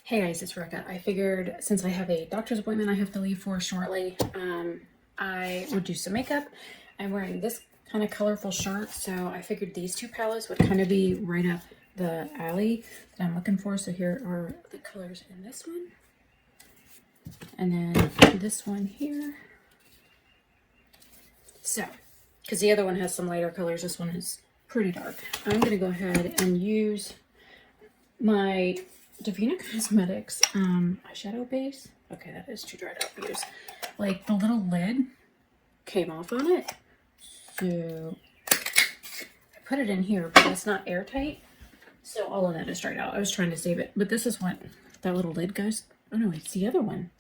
Hey guys, it's Rebecca. I figured since I have a doctor's appointment I have to leave for shortly, I would do some makeup. I'm wearing this kind of colorful shirt, so I figured these two palettes would kind of be right up the alley that I'm looking for. So here are the colors in this one. And then this one here. So, because the other one has some lighter colors, this one is pretty dark. I'm going to go ahead and use my Davina Cosmetics eyeshadow base. Okay, that is too dried out to use. Like the little lid came off on it, so I put it in here, but it's not airtight, so all of that is dried out. I was trying to save it, but this is what that little lid goes. Oh no, it's the other one.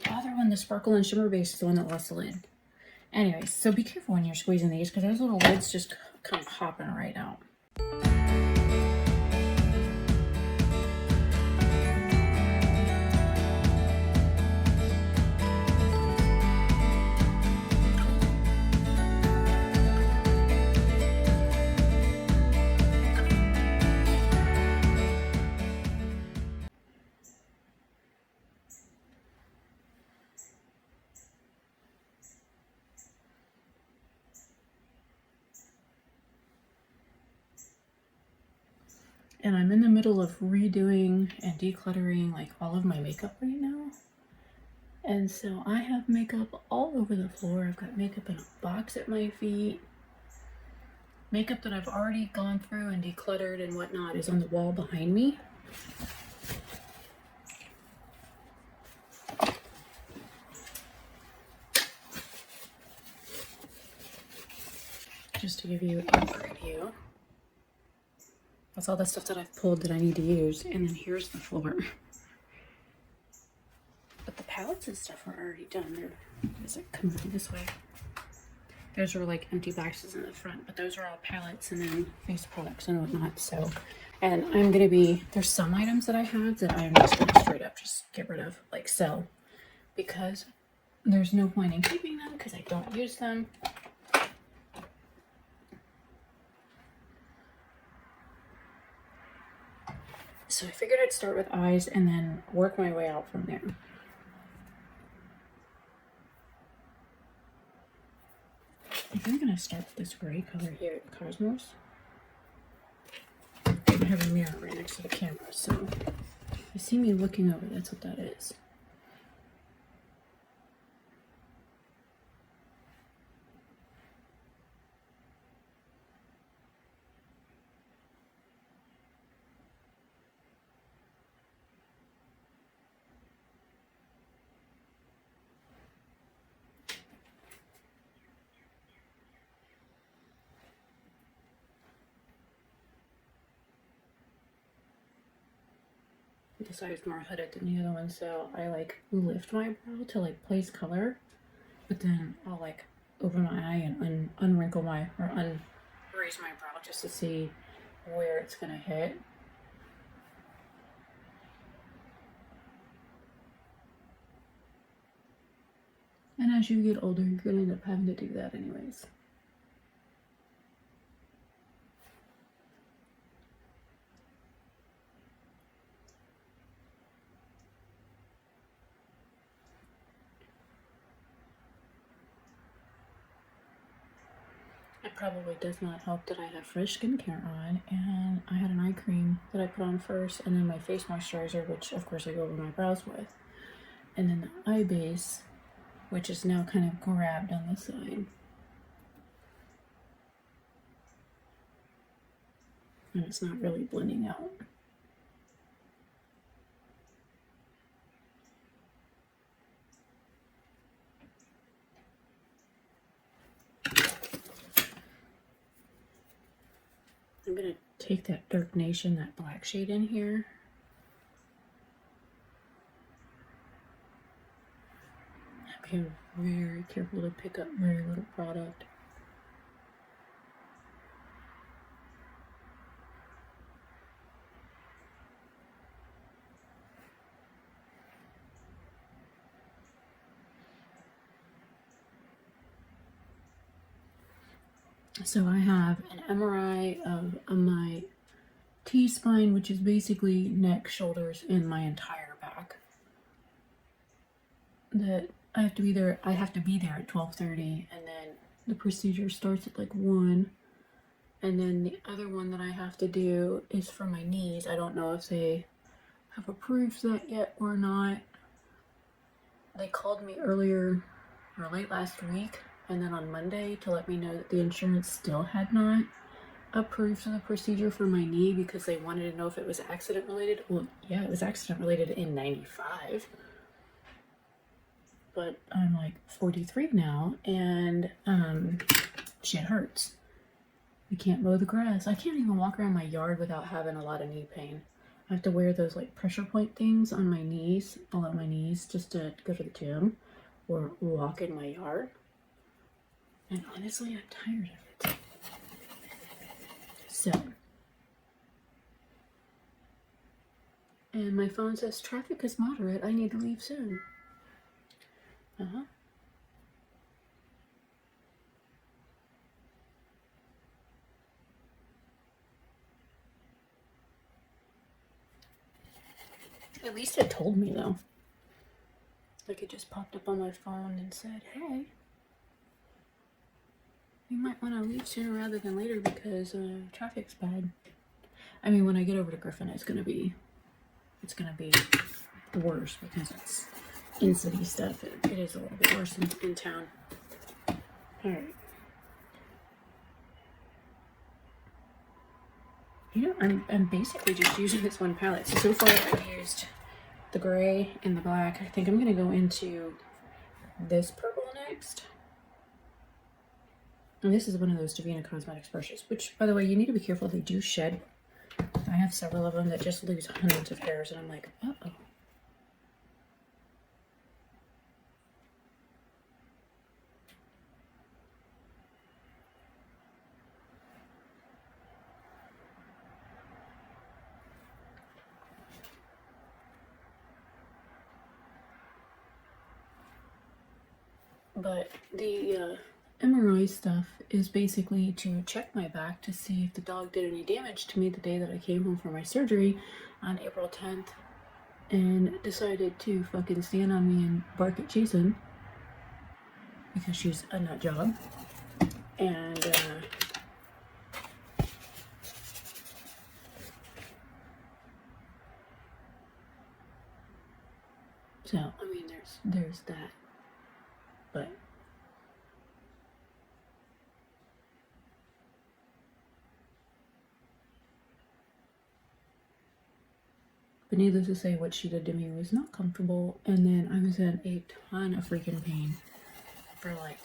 The other one, the sparkle and shimmer base, is the one that lost the lid. Anyways, so be careful when you're squeezing these because those little lids just come popping right out. And I'm in the middle of redoing and decluttering like all of my makeup right now. And so I have makeup all over the floor. I've got makeup in a box at my feet. Makeup that I've already gone through and decluttered and whatnot is on the wall behind me. Just to give you a preview. That's all the stuff that I've pulled that I need to use. And then here's the floor. But the palettes and stuff are already done. Is it coming this way? Those are like empty boxes in the front, but those are all palettes and then face products and whatnot. So, and I'm going to be, there's some items that I have that I'm just going to straight up just get rid of, like sell, because there's no point in keeping them because I don't use them. So I figured I'd start with eyes and then work my way out from there. I think I'm going to start with this gray color here, Cosmos. I have a mirror right next to the camera, so you see me looking over, that's what that is. This eye is more hooded than the other one, so I like lift my brow to like place color, but then I'll like open my eye and unwrinkle my, or unraise my brow just to see where it's gonna hit. And as you get older, you're gonna end up having to do that anyways. It probably does not help that I have fresh skincare on, and I had an eye cream that I put on first, and then my face moisturizer, which of course I go over my brows with, and then the eye base, which is now kind of grabbed on the side. And it's not really blending out. I'm going to take that Dark Nation, that black shade in here. I'm being very careful to pick up very little product. So I have an MRI of my T-spine, which is basically neck, shoulders, and my entire back. That I have to be there. I have to be there at 12:30, and then the procedure starts at like 1. And then the other one that I have to do is for my knees. I don't know if they have approved that yet or not. They called me earlier or late last week, and then on Monday to let me know that the insurance still had not approved the procedure for my knee because they wanted to know if it was accident related. Well, yeah, it was accident related in 95. But I'm like 43 now, and shit hurts. I can't mow the grass. I can't even walk around my yard without having a lot of knee pain. I have to wear those like pressure point things on my knees, below my knees, just to go to the gym or walk in my yard. And honestly, I'm tired of it. So, and my phone says traffic is moderate. I need to leave soon. At least it told me though. Like it just popped up on my phone and said, hey, you might want to leave sooner rather than later because traffic's bad. I mean, when I get over to Griffin, it's gonna be worse because it's in city stuff. It is a little bit worse in town. All right. You know, I'm basically just using this one palette. So far I've used the gray and the black. I think I'm gonna go into this purple next. And this is one of those Davina Cosmetics brushes, which, by the way, you need to be careful. They do shed. I have several of them that just lose hundreds of hairs, and I'm like, uh-oh. But the MRI stuff is basically to check my back to see if the dog did any damage to me the day that I came home from my surgery on April 10th and decided to fucking stand on me and bark at Jason because she's a nut job. And so, I mean, there's that. But needless to say, what she did to me was not comfortable. And then I was in a ton of freaking pain for like,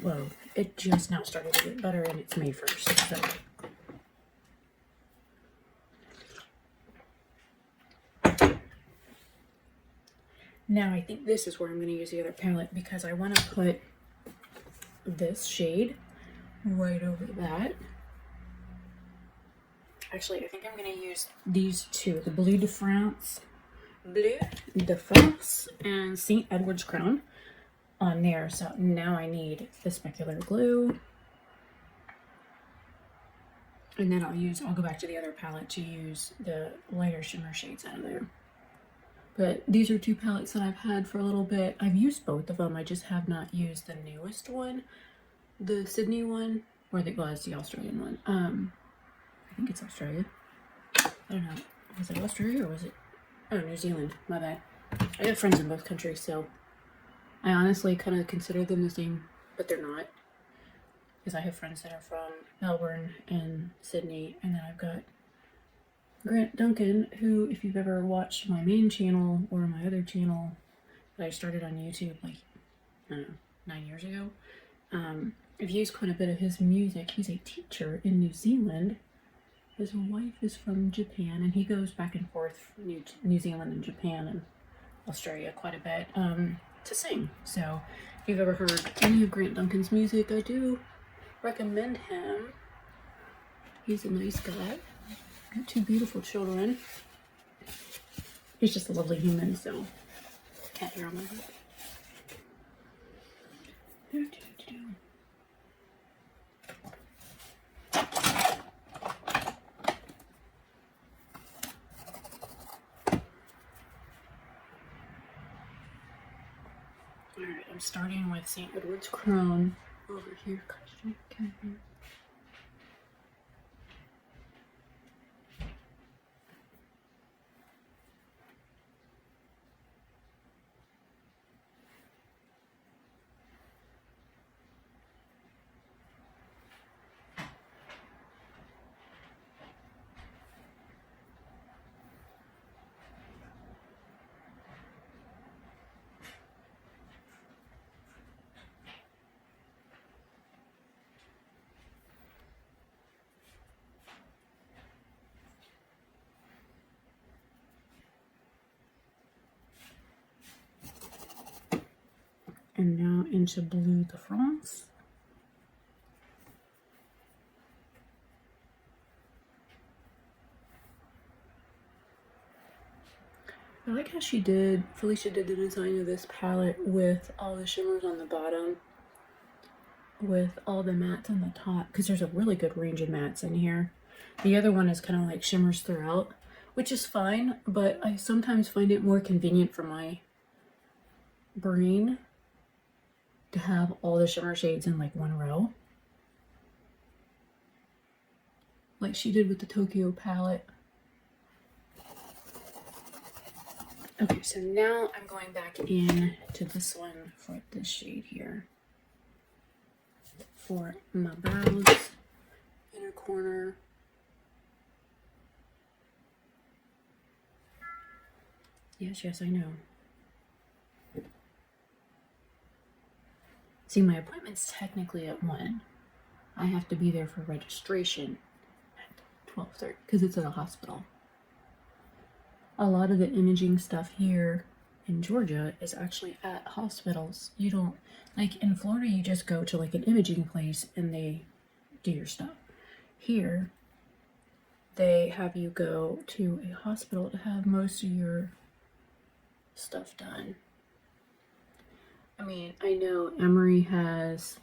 whoa, it just now started to get better and it's May 1st. So. Now I think this is where I'm going to use the other palette because I want to put this shade right over that. Actually, I think I'm going to use these two, the Bleu de France and St. Edward's Crown on there. So now I need the specular glue. And then I'll go back to the other palette to use the lighter shimmer shades out of there. But these are two palettes that I've had for a little bit. I've used both of them. I just have not used the newest one, the Sydney one, or it's the Australian one. I think it's Australia. I don't know. Was it Australia or was it? Oh, New Zealand. My bad. I have friends in both countries, so I honestly kind of consider them the same, but they're not. Because I have friends that are from Melbourne and Sydney, and then I've got Grant Duncan, who, if you've ever watched my main channel or my other channel that I started on YouTube, like, I don't know, 9 years ago, I've used quite a bit of his music. He's a teacher in New Zealand. His wife is from Japan, and he goes back and forth from New Zealand and Japan and Australia quite a bit to sing. So if you've ever heard any of Grant Duncan's music, I do recommend him. He's a nice guy. Got 2 beautiful children. He's just a lovely human, so cat hair on my head. Alright, I'm starting with St. Edward's Crown over here. Okay. And now into Bleu de France. I like how Felicia did the design of this palette with all the shimmers on the bottom, with all the mattes on the top, because there's a really good range of mattes in here. The other one is kind of like shimmers throughout, which is fine, but I sometimes find it more convenient for my brain to have all the shimmer shades in like one row, like she did with the Tokyo palette. Okay, so now I'm going back in to this one for this shade here. For my brows, inner corner. Yes, I know. See, my appointment's technically at 1. I have to be there for registration at 12:30 because it's at a hospital. A lot of the imaging stuff here in Georgia is actually at hospitals. You don't, like in Florida, you just go to like an imaging place and they do your stuff. Here, they have you go to a hospital to have most of your stuff done. I mean, I know Emory has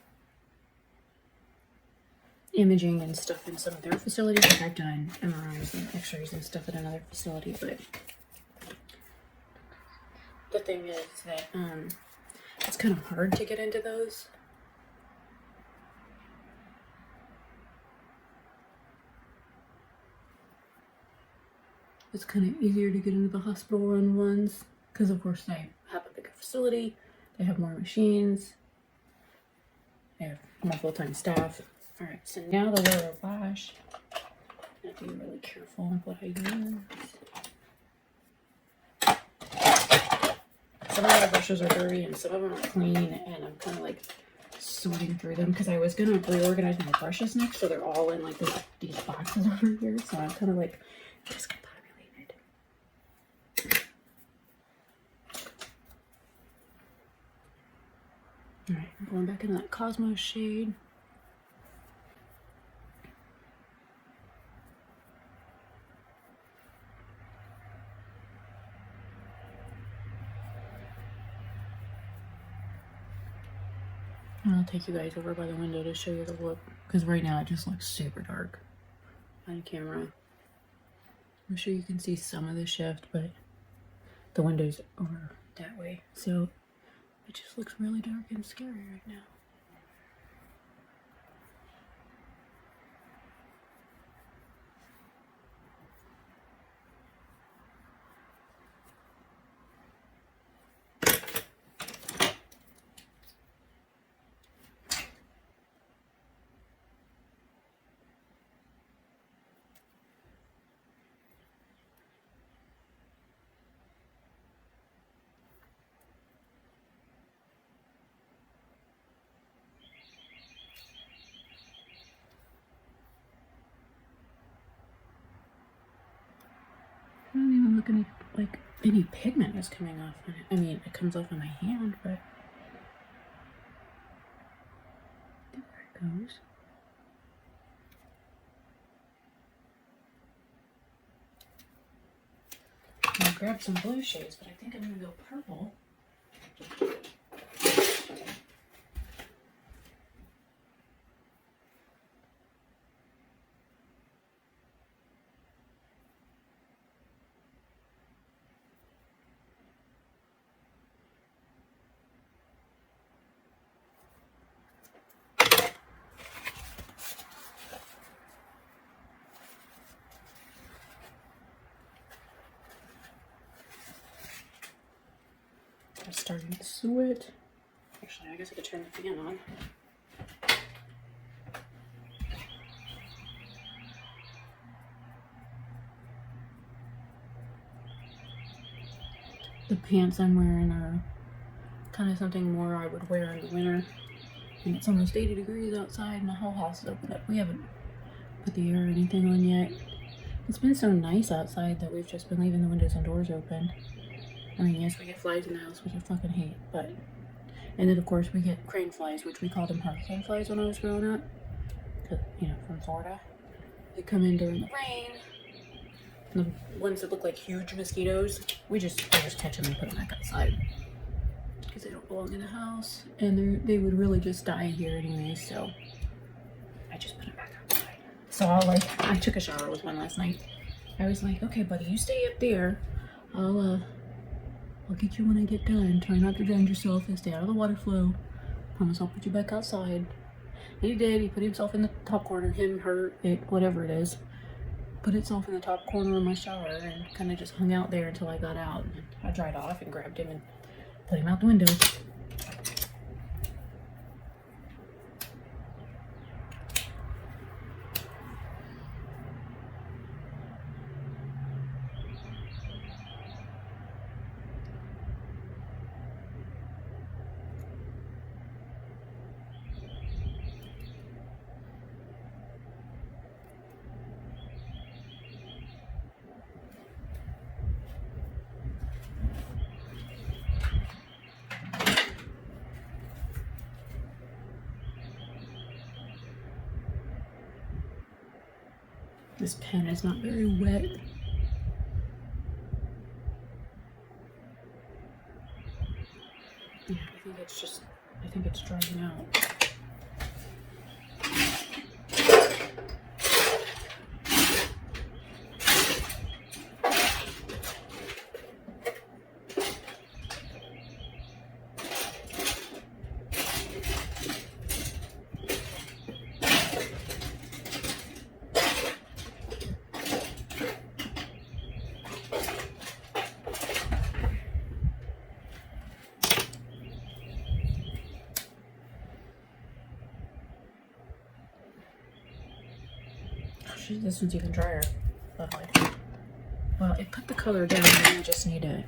imaging and stuff in some of their facilities. Like I've done MRIs and x-rays and stuff at another facility, but the thing is that it's kind of hard to get into those. It's kind of easier to get into the hospital run ones because of course they have a bigger facility, they have more machines, they have more full-time staff. All right, so now the lower lash. I have to be really careful with what I use. Some of my brushes are dirty and some of them are clean, and I'm kind of like sorting through them because I was gonna reorganize my brushes next, so they're all in like these boxes over here. So I'm kind of like discombobulated. All right, I'm going back in that Cosmos shade. And I'll take you guys over by the window to show you the look, because right now it just looks super dark on camera. I'm sure you can see some of the shift, but the window's over that way, so it just looks really dark and scary right now. I don't even look like any pigment is coming off on it. I mean, it comes off on my hand, but there it goes. I'll grab some blue shades, but I think I'm gonna go purple. I'm starting to sweat. Actually, I guess I could turn the fan on. The pants I'm wearing are kind of something more I would wear in the winter. And it's almost 80 degrees outside and the whole house is open up. We haven't put the air or anything on yet. It's been so nice outside that we've just been leaving the windows and doors open. I mean, yes, we get flies in the house, which I fucking hate, but... And then, of course, we get crane flies, which we called them hurricane flies when I was growing up. Cause, you know, from Florida. They come in during the rain. The ones that look like huge mosquitoes, I just catch them and put them back outside. Because they don't belong in the house. And they would really just die here anyway, so... I just put them back outside. So I took a shower with one last night. I was like, okay, buddy, you stay up there. I'll get you when I get done. Try not to drown yourself and stay out of the water flow. Promise I'll put you back outside. And he did. He put himself in the top corner. Him, her, it, whatever it is. Put itself in the top corner of my shower and kind of just hung out there until I got out. And I dried off and grabbed him and put him out the window. This pen is not very wet. Yeah, I think it's drying out. This one's even drier. Lovely. Well, it put the color down and I just need it.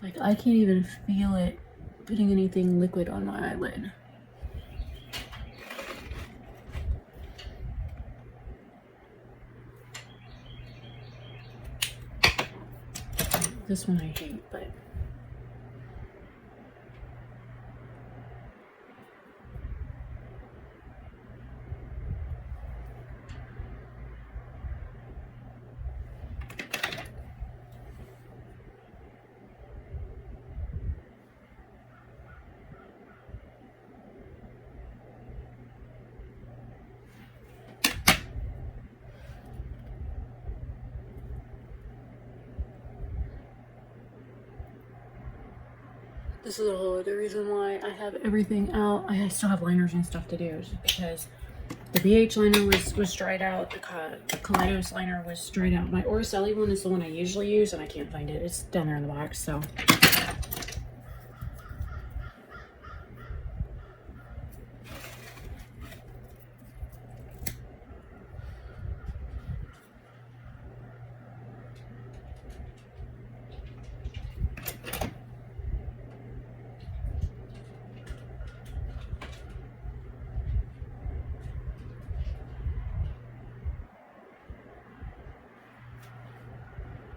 Like, I can't even feel it putting anything liquid on my eyelid. This one I hate, but... This is a whole other reason why I have everything out. I still have liners and stuff to do, because the BH liner was dried out. The Kaleidos liner was dried out. My Oberstadt one is the one I usually use, and I can't find it. It's down there in the box, so.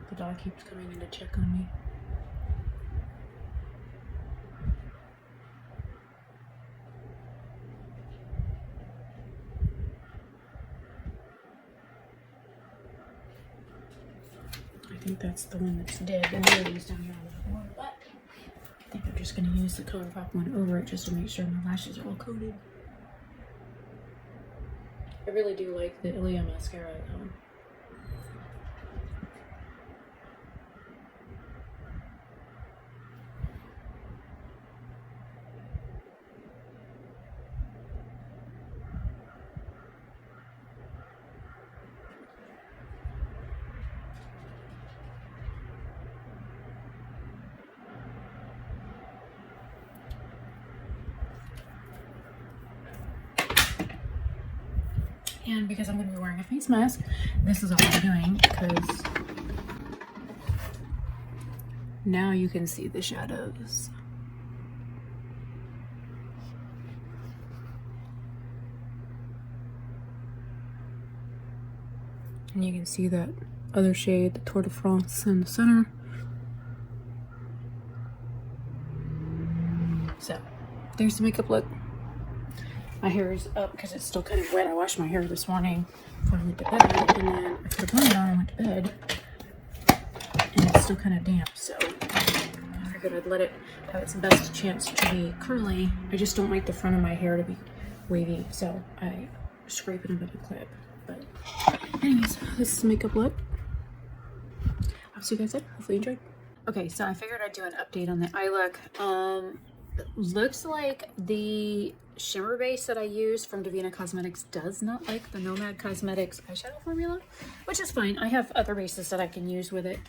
The dog keeps coming in to check on me. I think that's the one that's dead. The lilies down here on the floor, but I think I'm just going to use the ColourPop one over it just to make sure my lashes are all coated. I really do like the Ilia mascara though. And because I'm going to be wearing a face mask, this is all I'm doing, because now you can see the shadows. And you can see that other shade, the Tour de France, in the center. So, there's the makeup look. My hair is up because it's still kind of wet. I washed my hair this morning before I went to bed, and then I put a bonnet on and went to bed. And it's still kind of damp, so I figured I'd let it have its best chance to be curly. I just don't like the front of my hair to be wavy, so I scrape it into the clip. But anyways, this is makeup look. I'll see you guys later. Hopefully you enjoyed. Okay, so I figured I'd do an update on the eye look. Looks like the shimmer base that I use from Davina Cosmetics does not like the Nomad Cosmetics eyeshadow formula, which is fine. I have other bases that I can use with it.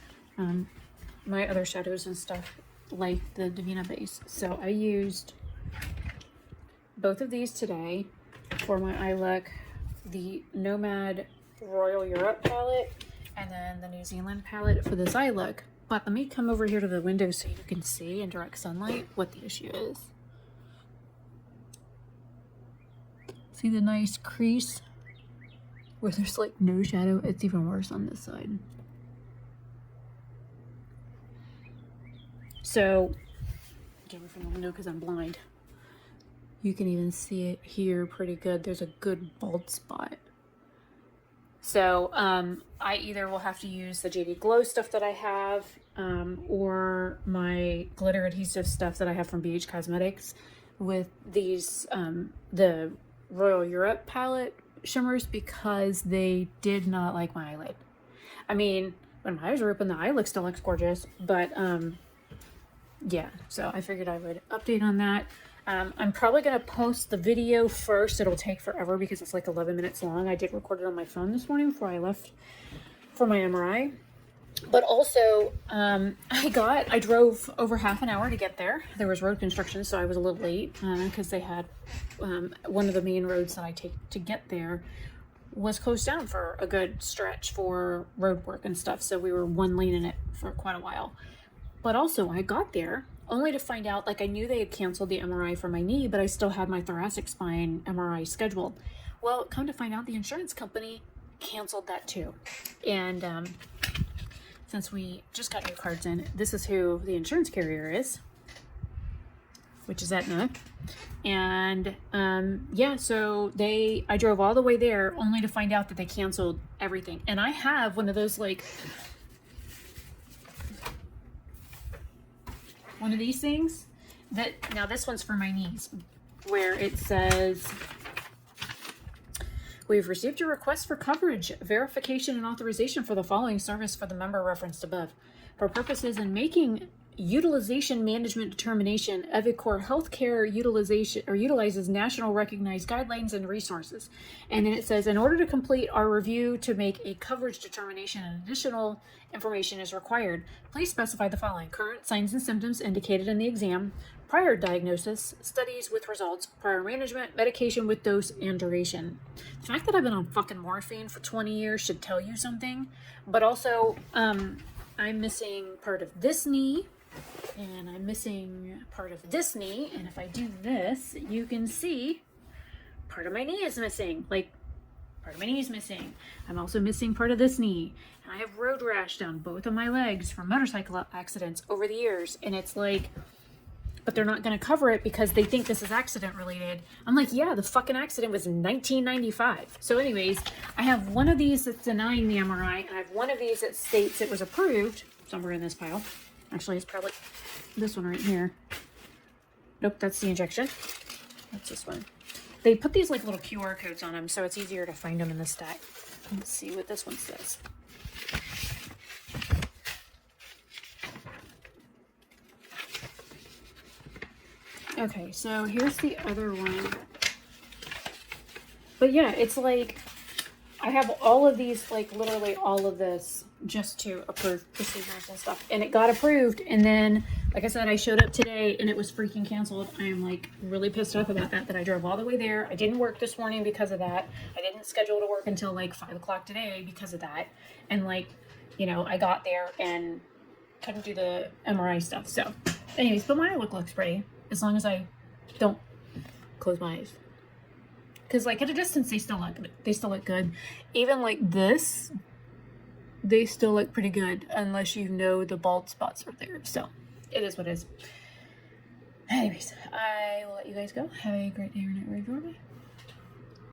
My other shadows and stuff like the Davina base. So I used both of these today for my eye look. The Nomad Royal Europe palette and then the New Zealand palette for this eye look. But let me come over here to the window so you can see in direct sunlight what the issue is. See the nice crease where there's like no shadow? It's even worse on this side. So, get me from the window because I'm blind. You can even see it here pretty good. There's a good bald spot. So I either will have to use the JD Glow stuff that I have or my glitter adhesive stuff that I have from BH Cosmetics with these, the Royal Europe palette shimmers, because they did not like my eyelid. I mean, when my eyes are open, the eye look still looks gorgeous, but yeah, so I figured I would update on that. I'm probably going to post the video first. It'll take forever because it's like 11 minutes long. I did record it on my phone this morning before I left for my MRI. But also, I drove over half an hour to get there. There was road construction, so I was a little late because they had one of the main roads that I take to get there was closed down for a good stretch for road work and stuff. So we were one lane in it for quite a while. But also, I got there only to find out, like, I knew they had canceled the MRI for my knee, but I still had my thoracic spine MRI scheduled. Well, come to find out, the insurance company canceled that too. And since we just got new cards in, this is who the insurance carrier is, which is Aetna. And yeah, so I drove all the way there only to find out that they canceled everything. And I have one of those, like, one of these things that, now this one's for my knees, where it says, we've received your request for coverage, verification, and authorization for the following service for the member referenced above. For purposes in making utilization management determination, Evicor Healthcare utilizes national recognized guidelines and resources. And then it says, in order to complete our review to make a coverage determination, and additional information is required. Please specify the following: current signs and symptoms indicated in the exam, prior diagnosis, studies with results, prior management, medication with dose and duration. The fact that I've been on fucking morphine for 20 years should tell you something. But also, I'm missing part of this knee, and I'm missing part of this knee, and if I do this, you can see part of my knee is missing. Like, part of my knee is missing. I'm also missing part of this knee. And I have road rash down both of my legs from motorcycle accidents over the years, and it's like, but they're not going to cover it because they think this is accident related. I'm like, yeah, the fucking accident was in 1995. So anyways, I have one of these that's denying the MRI, and I have one of these that states it was approved somewhere in this pile. Actually, it's probably this one right here. Nope, that's the injection. That's this one. They put these like little QR codes on them, so it's easier to find them in the stack. Let's see what this one says. Okay, so here's the other one. But yeah, it's like, I have all of these, like literally all of this just to approve procedures and stuff. And it got approved. And then Like I said, I showed up today and it was freaking canceled. I am like really pissed off about that I drove all the way there. I didn't work this morning because of that. I didn't schedule to work until like 5 o'clock today because of that. And like, you know, I got there and couldn't do the MRI stuff. So anyways, but my look looks pretty as long as I don't close my eyes. Because like at a distance, they still look good. Even like this, they still look pretty good unless you know the bald spots are there. So it is what it is. Anyways, I will let you guys go. Have a great day or night wherever you are.